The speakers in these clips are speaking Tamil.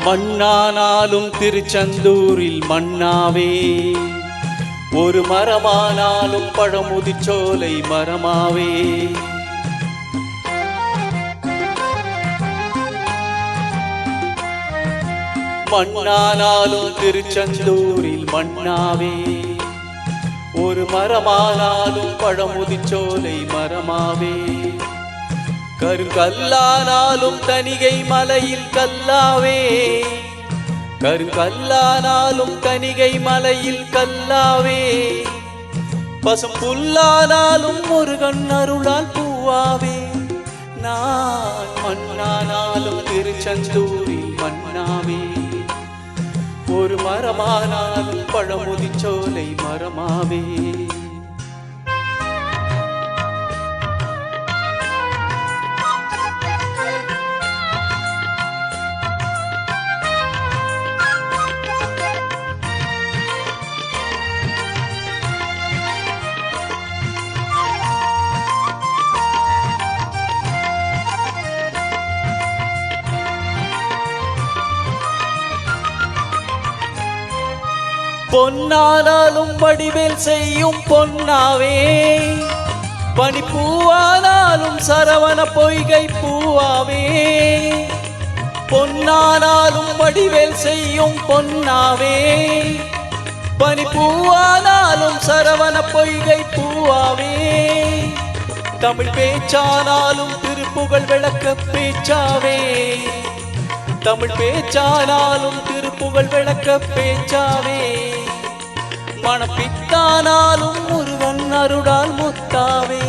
மண்ணானாலும் திருச்செந்தூரில் மண்ணாவே, ஒரு மரமானாலும் பழமுதிர்ச்சோலை மரமாவே. மண்ணானாலும் திருச்செந்தூரில் மண்ணாவே, ஒரு மரமானாலும் பழமுதிர்ச்சோலை மரமாவே. கருங்கல்லானாலும் தணிகை மலையில் கல்லாவே, கருங்கல்லானாலும் தணிகை மலையில் கல்லாவே. பசும் புல்லானாலும் முருகன் அருளால் பூவாவே. நான் மண்ணானாலும் திருச்செந்தூரில் மண்ணாவே, ஒரு மரமானாலும் பழமுதிர்ச்சோலை மரமாவே. பொன்னானாலும் வடிவேல் செய்யும் பொன்னாவே, பனிப்பூவானாலும் சரவண பொய்கை பூவாவே. பொன்னானாலும் வடிவேல் செய்யும் பொன்னாவே, பனிப்பூவானாலும் சரவண பொய்கை பூவாவே. தமிழ் பேச்சானாலும் திருப்புகழ் விளக்க பேச்சாவே, தமிழ் பேச்சானாலும் திருப்புகழ் விளக்க பேச்சாவே. மணப்பித்தானாலும் முருகன் அருளால் முத்தாவே.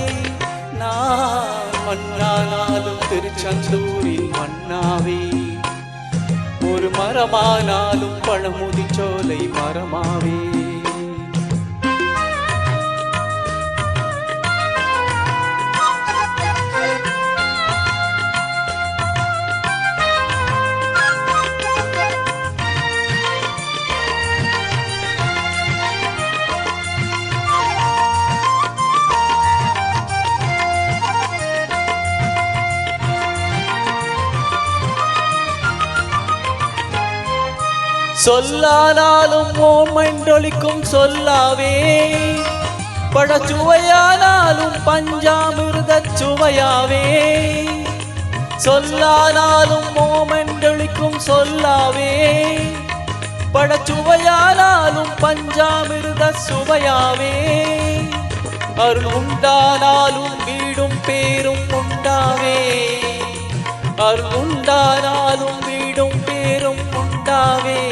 நான் மண்ணானாலும் திருச்செந்தூரில் மண்ணாவே, ஒரு மரமானாலும் பழமுதிர்ச்சோலை மரமாவே. சொல்லானாலும் ஓமென்றொலிக்கும் சொல்லாவே, பழச்சுவையானாலும் பஞ்சாமிர்தச் சுவையாவே. சொல்லானாலும் ஓமென்றொலிக்கும் சொல்லாவே, பழச்சுவையானாலும் பஞ்சாமிர்தச் சுவையாவே. அருள் உண்டானாலும் வீடும் பேரும் உண்டாவே, அருள் உண்டானாலும் வீடும் பேரும் உண்டாவே.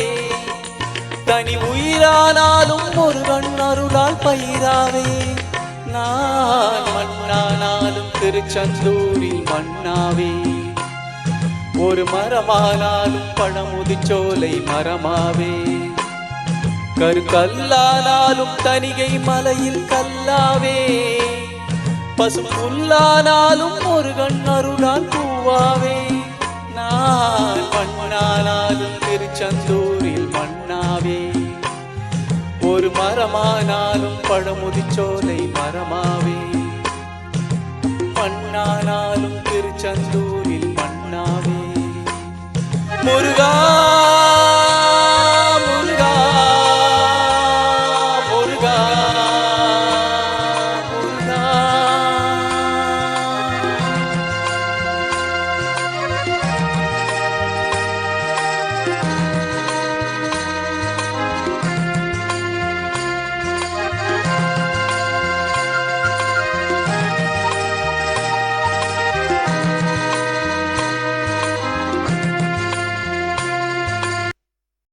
தனி உயிரானாலும் முருகன் அருளால் பயிராவே. நான் மண்ணானாலும் திருச்செந்தூரில் மண்ணாவே, ஒரு மரமானாலும் பழமுதிர்ச்சோலை மரமாவே. கருங்கல்லானாலும் தணிகை மலையில் கல்லாவே, பசும் புல்லானாலும் முருகன் அருளால் பூவாவே. நான் மண்ணானாலும் திருச்செந்தூரில் மண்ணாவே, ஒரு மரமானாலும் பழமுதிர்ச்சோலை மரமாவே. மண்ணானாலும் திருச்செந்தூரில் மண்ணாவே. முருகா